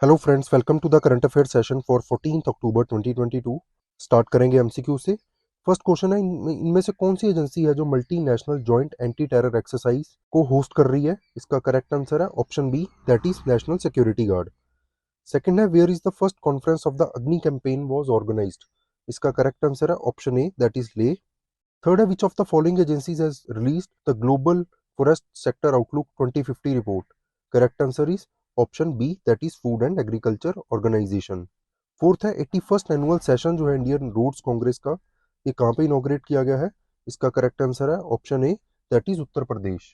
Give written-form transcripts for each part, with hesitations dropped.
Hello friends, welcome to the current affair session for 14 October 2022। Start करेंगे MCQ से। First question है, इनमें से कौन सी एजेंसी है जो multinational joint anti terror exercise को होस्ट कर रही है? इसका करेक्ट आंसर है option B, that is national security guard. Second है, where is the first conference of the Agni campaign was organized? इसका करेक्ट आंसर है option A, that is Leh. Third है, which of the following agencies has released the global forest sector outlook 2050 report? Correct answer is option B, that is food and agriculture organization. Fourth है, 81st annual session जो है Indian roads Congress का, ये कहाँ पे inaugurate किया गया है? इसका करेक्ट आंसर है option A, that is Uttar Pradesh.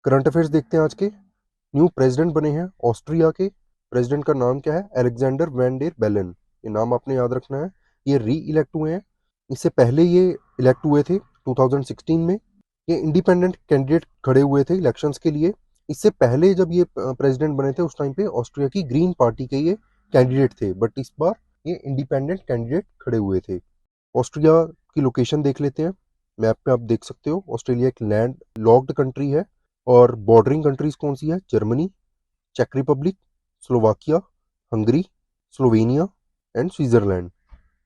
Current affairs देखते हैं आज के। न्यू प्रेसिडेंट बने हैं ऑस्ट्रिया के। प्रेसिडेंट का नाम क्या है? अलेक्जेंडर वैन डेर बेलन। ये नाम आपने याद रखना है। ये री इलेक्ट हुए हैं। इससे पहले ये इलेक्ट हुए थे 2016 में। ये इंडिपेंडेंट कैंडिडेट खड़े हुए थे इलेक्शंस के लिए। इससे पहले जब ये प्रेसिडेंट बने थे उस टाइम पे ऑस्ट्रिया की ग्रीन पार्टी के ये कैंडिडेट थे, बट इस बार ये इंडिपेंडेंट कैंडिडेट खड़े हुए थे। ऑस्ट्रेलिया की लोकेशन देख लेते हैं। मैप पे आप देख सकते हो ऑस्ट्रेलिया एक लैंड लॉक्ड कंट्री है। और बॉर्डरिंग कंट्रीज कौन सी है? जर्मनी, चेक Republic, Slovakia, Hungary, Slovenia and Switzerland.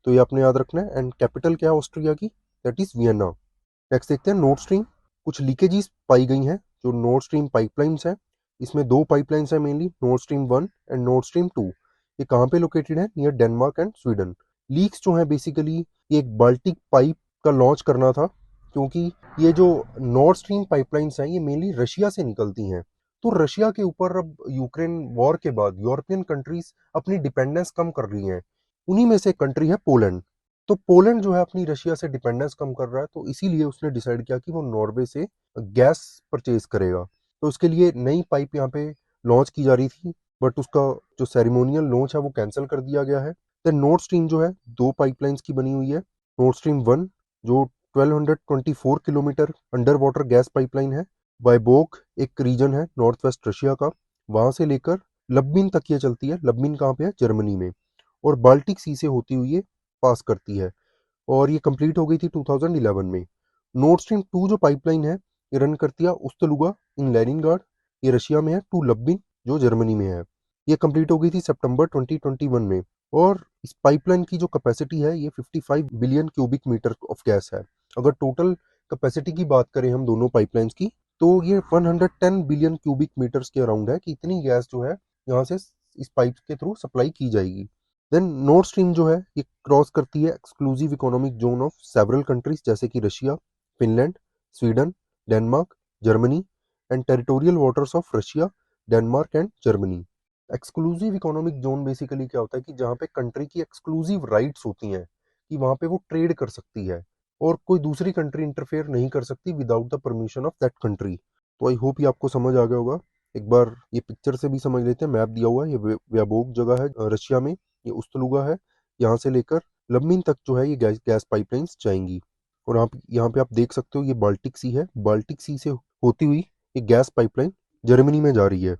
तो ये आपने याद रखना है। एंड कैपिटल क्या है ऑस्ट्रिया की? That is Vienna. नेक्स्ट देखते हैं नॉर्थ स्ट्रीम। कुछ लीकेजीज पाई गई हैं जो नॉर्थ स्ट्रीम पाइपलाइंस हैं। इसमें दो पाइपलाइंस हैं mainly, north stream 1 and north stream 2। ये कहाँ पे लोकेटेड है? Near Denmark and Sweden. Leaks जो है बेसिकली ये एक बाल्टिक पाइप का लॉन्च करना था, क्योंकि ये जो नॉर्थ स्ट्रीम पाइपलाइंस हैं ये मेनली रशिया से निकलती हैं। तो रशिया के ऊपर अब यूक्रेन वॉर के बाद यूरोपियन कंट्रीज अपनी डिपेंडेंस कम कर रही हैं। उन्हीं में से एक कंट्री है पोलैंड। तो पोलैंड जो है अपनी रशिया से डिपेंडेंस कम कर रहा है, तो इसीलिए उसने डिसाइड किया कि वो नॉर्वे से गैस परचेज करेगा। तो उसके लिए नई पाइप यहाँ पे लॉन्च की जा रही थी, बट उसका जो सेरेमोनियल लॉन्च है वो कैंसिल कर दिया गया है। देन नॉर्थ स्ट्रीम जो है दो पाइपलाइंस की बनी हुई है। नॉर्थ स्ट्रीम 1 जो 1224 kilometre under water gas pipeline है। बायबोक एक रीजन है नॉर्थ वेस्ट रशिया का, वहां से लेकर लब्बिन तक ये चलती है। लब्बिन कहाँ पे है? जर्मनी में। और बाल्टिक सी से होती हुई ये पास करती है। और ये कंप्लीट हो गई थी 2011 में। नॉर्थ स्ट्रीम 2 जो पाइपलाइन है ये रन करती है उस्तलुगा इन लेनिनग्राड, ये रशिया में है, टू लब्बिन जो जर्मनी में है। ये कंप्लीट हो गई थी सितंबर 2021 में। और इस पाइपलाइन की जो कैपेसिटी है ये 55 billion cubic metre of gas है। अगर टोटल कैपेसिटी की बात करें हम दोनों पाइपलाइंस की, तो ये 110 बिलियन क्यूबिक मीटर्स के अराउंड है कि इतनी गैस जो है यहाँ से इस पाइप के थ्रू सप्लाई की जाएगी। देन नॉर्थ स्ट्रीम जो है ये क्रॉस करती है exclusive economic zone of several countries जैसे कि Russia, Finland, Sweden, Denmark, Germany and territorial waters of Russia, Denmark and Germany. Exclusive economic zone basically क्या होता है कि जहाँ पे कंट्री की एक्सक्लूसिव राइट्स होती हैं कि वहाँ पे वो ट्रेड कर सकती है और कोई दूसरी कंट्री इंटरफेयर नहीं कर सकती without the permission of that country. तो आई होप ये आपको समझ आ गया होगा। एक बार ये पिक्चर से भी समझ लेते हैं। मैप दिया हुआ है, ये व्याबोक जगह है रशिया में। ये उस्तलुगा है। यहाँ से लेकर लम्बिन तक जो है ये गैस गैस पाइपलाइंस जाएंगी। और आप यहाँ पे आप देख सकते हो ये बाल्टिक सी है। बाल्टिक सी से होती हुई ये गैस पाइपलाइन जर्मनी में जा रही है।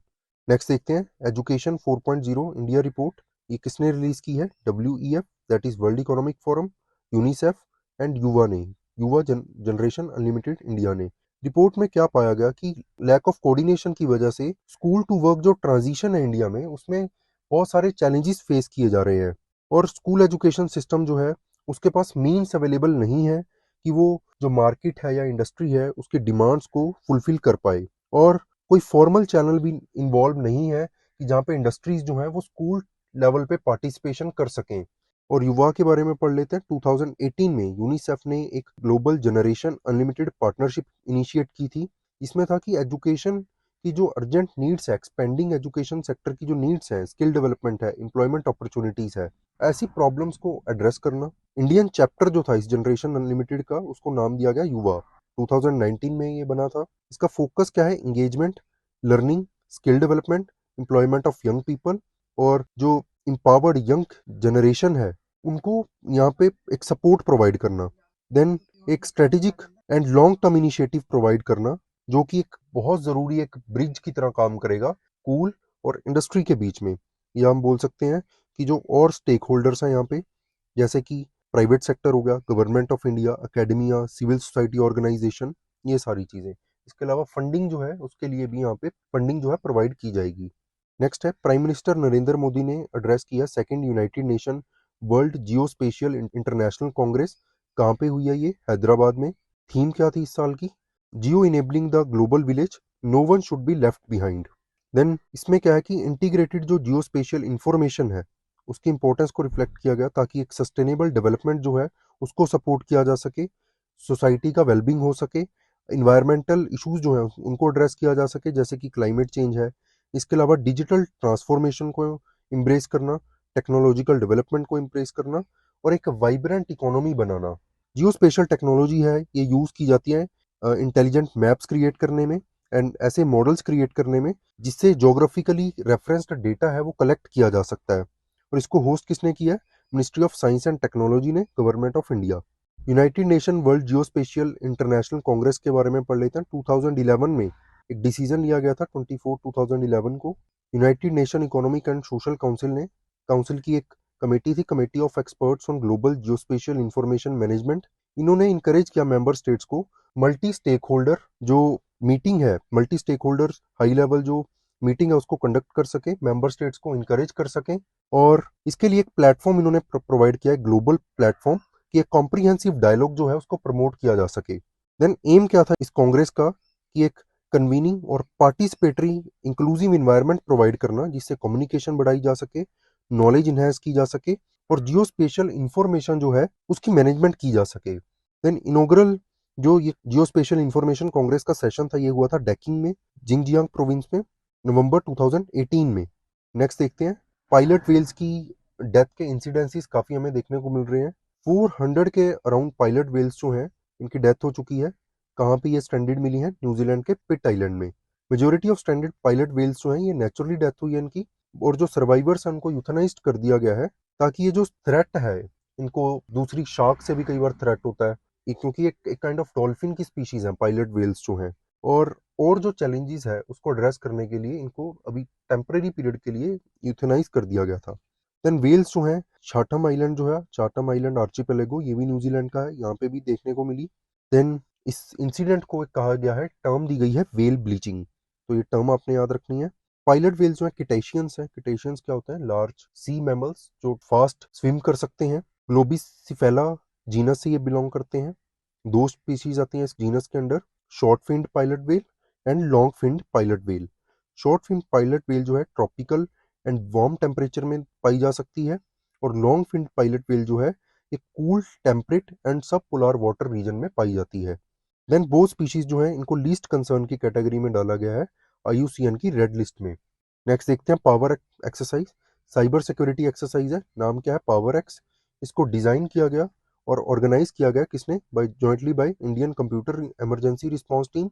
नेक्स्ट देखते हैं एजुकेशन 4.0 इंडिया रिपोर्ट। ये किसने रिलीज की है? WEF, that is world economic forum, UNICEF and युवा ने, युवा जनरेशन अनलिमिटेड इंडिया ने। रिपोर्ट में क्या पाया गया कि लैक ऑफ कोऑर्डिनेशन की वजह से स्कूल टू वर्क जो ट्रांजिशन है इंडिया में उसमें बहुत सारे चैलेंजेस फेस किए जा रहे हैं। और स्कूल एजुकेशन सिस्टम जो है उसके पास मीन्स अवेलेबल नहीं है कि वो जो मार्केट है या इंडस्ट्री है उसकी डिमांड्स को फुलफिल कर पाए। और कोई फॉर्मल चैनल भी इन्वॉल्व नहीं है कि जहाँ पे इंडस्ट्रीज जो है वो स्कूल लेवल पे पार्टिसिपेशन कर सकें। और युवा के बारे में पढ़ लेते हैं। 2018 में यूनिसेफ ने एक global generation unlimited partnership initiate की थी। इसमें था कि एजुकेशन की जो अर्जेंट नीड्स है, एक्सपेंडिंग एजुकेशन सेक्टर की जो नीड्स है, स्किल डेवलपमेंट है, एम्प्लॉयमेंट अपॉर्चुनिटीज है, ऐसी प्रॉब्लम्स को एड्रेस करना। इंडियन चैप्टर जो था इस जनरेशन अनलिमिटेड का उसको नाम दिया गया युवा। 2019 में ये बना था। इसका फोकस क्या है? Engagement, learning, skill development, employment of young people. और जो empowered यंग जनरेशन है उनको यहाँ पे एक सपोर्ट प्रोवाइड करना। देन एक strategic and long term initiative provide करना जो कि एक बहुत ज़रूरी एक ब्रिज की तरह काम करेगा स्कूल और इंडस्ट्री के बीच में। या हम बोल सकते हैं कि जो और स्टेक होल्डर्स हैं यहाँ पे, जैसे कि प्राइवेट सेक्टर हो गया, government of India, academia, civil society organization, ये सारी चीज़ें। इसके अलावा फंडिंग जो है उसके लिए भी यहाँ पे फंडिंग जो है प्रोवाइड की जाएगी। नेक्स्ट है, प्राइम मिनिस्टर नरेंद्र मोदी ने एड्रेस किया सेकंड यूनाइटेड नेशन वर्ल्ड जियो स्पेशियल इंटरनेशनल कांग्रेस। कहाँ पे हुई है ये? हैदराबाद में। थीम क्या थी इस साल की? Geo enabling the global village, no one should be left behind. Then इसमें क्या है कि इंटीग्रेटेड जो जियो स्पेशियल इंफॉर्मेशन है उसकी इंपॉर्टेंस को रिफ्लेक्ट किया गया, ताकि एक सस्टेनेबल डेवलपमेंट जो है उसको सपोर्ट किया जा सके, सोसाइटी का वेलबींग हो सके, इन्वायरमेंटल इश्यूज जो हैं उनको एड्रेस किया जा सके, जैसे कि क्लाइमेट चेंज है। इसके अलावा डिजिटल ट्रांसफॉर्मेशन को इम्ब्रेस करना, टेक्नोलॉजिकल डेवलपमेंट को इम्प्रेस करना, और एक वाइब्रेंट इकोनॉमी बनाना। जियो स्पेशल टेक्नोलॉजी है, ये यूज़ की जाती है इंटेलिजेंट मैप्स क्रिएट करने में एंड ऐसे मॉडल्स क्रिएट करने में जिससे जोग्राफिकली रेफरेंस्ड डेटा है वो कलेक्ट किया जा सकता है। और इसको होस्ट किसने किया है? Ministry of science and technology ने, government of India. United Nation world geospatial international congress के बारे में पढ़ लेते हैं। 2011 में एक डिसीजन लिया गया था 24/2011 को। United nation economic and social council की एक कमेटी थी, committee of experts on global geospatial information management. इन्होंने इंकरेज किया मेंबर स्टेट्स को मल्टी स्टेक होल्डर जो मीटिंग है, multi stake holder high level जो मीटिंग है उसको कंडक्ट कर सके, मेंबर स्टेट्स को इंकरेज कर सकें। और इसके लिए एक प्लेटफॉर्म इन्होंने प्रोवाइड किया है, ग्लोबल प्लेटफॉर्म, कि एक कॉम्प्रिहेंसिव डायलॉग जो है उसको प्रमोट किया जा सके। देन एम क्या था इस कांग्रेस का? कि एक कन्वीनिंग और पार्टिसिपेटरी इंक्लूसिव इन्वायरमेंट प्रोवाइड करना जिससे कम्युनिकेशन बढ़ाई जा सके, नॉलेज इन्हेंस की जा सके, और जियो स्पेशल इंफॉर्मेशन जो है उसकी मैनेजमेंट की जा सके। देन इनॉग्रल जो ये जियो स्पेशल इंफॉर्मेशन कांग्रेस का सेशन था, ये हुआ था डेकिंग में, जिंगजियांग प्रोविंस में, नवंबर 2018 में। नेक्स्ट देखते हैं, पायलट व्हेल्स की डेथ के इंसिडेंसेस काफ़ी हमें देखने को मिल रहे हैं। 400 के अराउंड पायलट व्हेल्स जो हैं इनकी डेथ हो चुकी है। कहाँ पे ये स्ट्रैंडेड मिली हैं? न्यूजीलैंड के पिट आइलैंड में। Majority of stranded pilot whales जो हैं ये नेचुरली डेथ हुई है इनकी, और जो सर्वाइवर्स हैं उनको यूथनाइज्ड कर दिया गया है, ताकि ये जो थ्रेट है इनको, दूसरी शार्क से भी कई बार थ्रेट होता है क्योंकि एक काइंड ऑफ डॉल्फिन की स्पीशीज है पायलट व्हेल्स जो हैं। और जो चैलेंजेस है उसको एड्रेस करने के लिए इनको अभी टेम्परेरी पीरियड के लिए यूथनाइज कर दिया गया था। देन वेल्स जो है, चाथम आइलैंड जो है, चाथम आइलैंड आर्चिपेलेगो, ये भी न्यूजीलैंड का है, यहाँ पे भी देखने को मिली। देन इस इंसिडेंट को एक कहा गया है, टर्म दी गई है वेल ब्लीचिंग, तो ये टर्म आपने याद रखनी है। पायलट वेल्स जो है किटेशियंस है। किटेशियंस क्या होता है? लार्ज सी मैमल्स जो फास्ट स्विम कर सकते हैं। ग्लोबिसिफेला जीनस से ये बिलोंग करते हैं। दो स्पीशीज आती हैं इस जीनस के under, short finned pilot well and long finned pilot well. Short finned pilot well जो है ट्रॉपिकल एंड वार्म टेम्परेचर में पाई जा सकती है, और लॉन्ग फिन्ड पायलट वेल जो है ये कूल टेम्परेट एंड सब पोलर वाटर रीजन में पाई जाती है। देन वो स्पीशीज जो है इनको लीस्ट कंसर्न की कैटेगरी में डाला गया है IUCN की रेड लिस्ट में। नेक्स्ट देखते हैं power exercise. Cyber security exercise है, नाम क्या है? Power x. इसको डिजाइन किया गया और ऑर्गेनाइज किया गया किसने? By jointly by Indian computer emergency response team,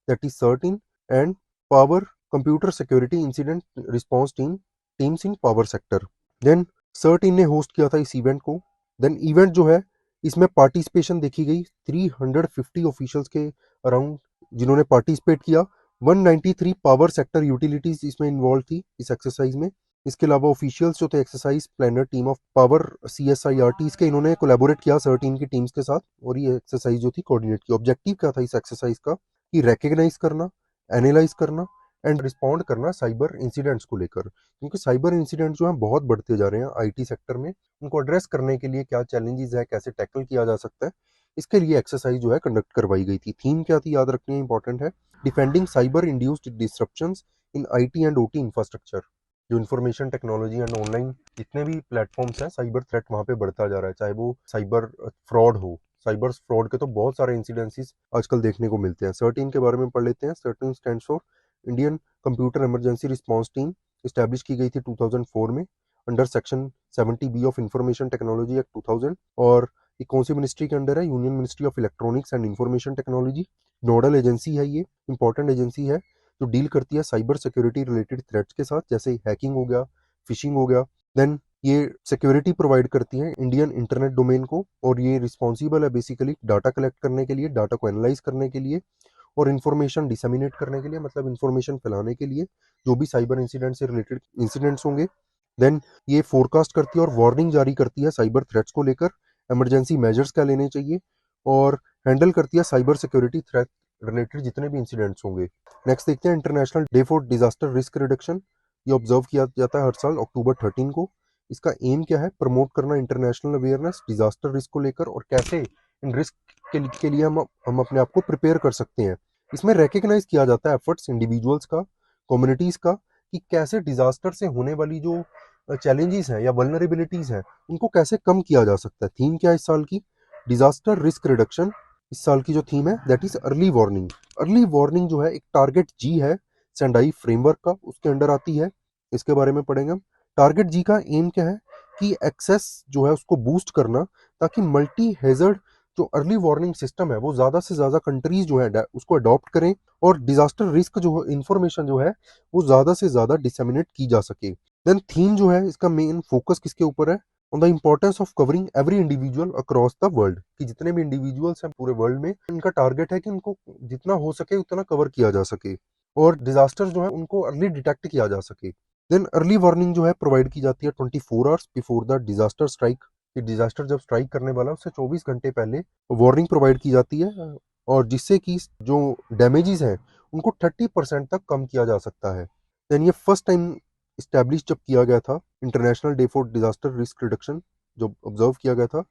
that is CERT In, and power computer security incident response teams in power sector. Then CERT In ने होस्ट किया था इस इवेंट को। देन इवेंट जो है इसमें पार्टिसिपेशन देखी गई 350 ऑफिशियल्स के अराउंड जिन्होंने पार्टिसिपेट किया। 193 पावर सेक्टर यूटिलिटीज इसमें इन्वॉल्व थी इस एक्सरसाइज में। इसके अलावा ऑफिशियल्स जो थे exercise planner team of power CSIRT के, इन्होंने कोलैबोरेट किया 13 की टीम्स के साथ और ये एक्सरसाइज जो थी कोऑर्डिनेट की। ऑब्जेक्टिव क्या था इस एक्सरसाइज का? कि रिकग्नाइज करना, एनालाइज करना एंड रिस्पॉन्ड करना साइबर इंसिडेंट्स को लेकर, क्योंकि साइबर इंसिडेंट्स जो हैं बहुत बढ़ते जा रहे हैं IT सेक्टर में। उनको एड्रेस करने के लिए क्या चैलेंजेस है, कैसे टैकल किया जा सकता है, इसके लिए एक्सरसाइज जो है कंडक्ट करवाई गई थी। थीम क्या थी याद रखनी है, इंपॉर्टेंट है, defending cyber induced disruptions in IT and OT infrastructure. जो इन्फॉर्मेशन टेक्नोलॉजी एंड ऑनलाइन जितने भी प्लेटफॉर्म्स हैं, साइबर थ्रेट वहाँ पे बढ़ता जा रहा है, चाहे वो साइबर फ्रॉड हो। साइबर फ्रॉड के तो बहुत सारे इंसिडेंसेस आजकल देखने को मिलते हैं। 13 के बारे में पढ़ लेते हैं। 13 stands for Indian computer emergency response team, establish की गई थी 2004 में under section 70B of information technology act 2000। और ये कौन सी मिनिस्ट्री के अंडर है? Union ministry of electronics and information technology. Nodal agency है, ये इंपॉर्टेंट एजेंसी है जो डील करती है साइबर सिक्योरिटी रिलेटेड थ्रेट्स के साथ, जैसे हैकिंग हो गया, फिशिंग हो गया। देन ये सिक्योरिटी प्रोवाइड करती है इंडियन इंटरनेट डोमेन को, और ये रिस्पॉन्सिबल है बेसिकली डाटा कलेक्ट करने के लिए, डाटा को एनालाइज करने के लिए और इन्फॉर्मेशन डिसमिनेट करने के लिए, मतलब इन्फॉर्मेशन फैलाने के लिए जो भी साइबर इंसिडेंट से रिलेटेड इंसिडेंट्स होंगे। देन ये फोरकास्ट करती है और वार्निंग जारी करती है साइबर थ्रेट्स को लेकर, इमरजेंसी मेजर्स क्या लेने चाहिए, और हैंडल करती है साइबर सिक्योरिटी थ्रेट रिलेटेड जितने भी इंसिडेंट्स होंगे। नेक्स्ट देखते हैं international day for disaster risk reduction. ये ऑब्जर्व किया जाता है हर साल अक्टूबर 13 को। इसका एम क्या है? प्रमोट करना इंटरनेशनल अवेयरनेस डिजास्टर रिस्क को लेकर, और कैसे इन रिस्क के लिए हम अपने आप को प्रिपेयर कर सकते हैं। इसमें रिकग्नाइज किया जाता है एफर्ट्स इंडिविजुअल्स का, कम्युनिटीज का, कि कैसे डिजास्टर से होने वाली जो चैलेंजेस हैं या वल्नरेबिलिटीज हैं उनको कैसे कम किया जा सकता है। थीम क्या है इस साल की? Disaster risk reduction. इस साल की जो थीम है that is early warning. Early warning जो है एक टारगेट जी है सेंडाई फ्रेमवर्क का, उसके अंडर आती है। इसके बारे में पढ़ेंगे हम। टारगेट जी का एम क्या है? कि एक्सेस जो है उसको बूस्ट करना, ताकि मल्टी हेजर्ड जो अर्ली वार्निंग सिस्टम है वो ज़्यादा से ज़्यादा कंट्रीज जो है उसको अडॉप्ट करें, और डिजास्टर रिस्क जो इंफॉर्मेशन जो है वो ज़्यादा से ज़्यादा डिसेमिनेट की जा सके। देन थीम जो है इसका मेन फोकस किसके ऊपर है? On the importance of covering every individual across the world, कि जितने भी इंडिविजुअल्स हैं पूरे वर्ल्ड में, इनका टारगेट है कि उनको जितना हो सके उतना कवर किया जा सके, और डिजास्टर जो है उनको अर्ली डिटेक्ट किया जा सके। देन अर्ली वार्निंग जो है प्रोवाइड की जाती है 24 hours before the disaster strike, कि डिजास्टर जब स्ट्राइक करने वाला है उससे 24 घंटे पहले वार्निंग प्रोवाइड की जाती है, और जिससे कि जो डैमेजेस हैं उनको 30% तक कम किया जा सकता है। देन ये फर्स्ट टाइम इस्टेब्लिश जब किया गया था, international day for disaster risk reduction जो ऑब्जर्व किया गया था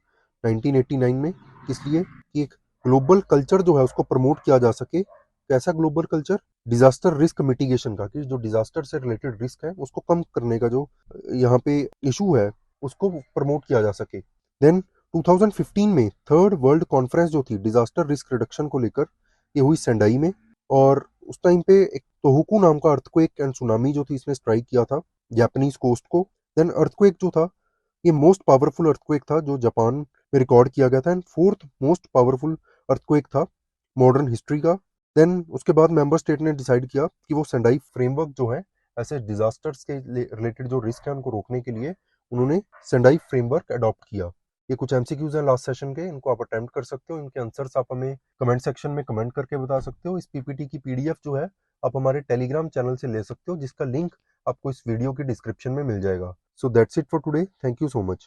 1989 में, इसलिए कि एक ग्लोबल कल्चर जो है उसको प्रमोट किया जा सके। कैसा global culture? Disaster risk mitigation का, कि जो डिजास्टर से रिलेटेड रिस्क है उसको कम करने का जो यहाँ पे इशू है उसको प्रमोट किया जा सके। देन 2015 में थर्ड वर्ल्ड कॉन्फ्रेंस जो थी डिजास्टर रिस्क रिडक्शन को लेकर, ये हुई सेंडाई में, और उस टाइम पे एक तोहोकू नाम का अर्थक्वेक एंड सुनामी जो थी इसने स्ट्राइक किया था जापानीज कोस्ट को। देन अर्थक्वेक जो था ये मोस्ट पावरफुल अर्थक्वेक था जो जापान में रिकॉर्ड किया गया था, and fourth most powerful earthquake था मॉडर्न हिस्ट्री का। देन उसके बाद मेंबर स्टेट ने डिसाइड किया कि वो सेंडाई फ्रेमवर्क जो है ऐसे डिजास्टर्स के रिलेटेड जो रिस्क है उनको रोकने के लिए उन्होंने सेंडाई फ्रेमवर्क अडॉप्ट किया। ये कुछ एमसीक्यूज हैं लास्ट सेशन के, इनको आप अटेम्प्ट कर सकते हो। इनके आंसर्स आप हमें कमेंट सेक्शन में कमेंट करके बता सकते हो। इस पीपीटी की पीडीएफ जो है आप हमारे टेलीग्राम चैनल से ले सकते हो, जिसका लिंक आपको इस वीडियो की डिस्क्रिप्शन में मिल जाएगा। So that's it for today, thank you so much.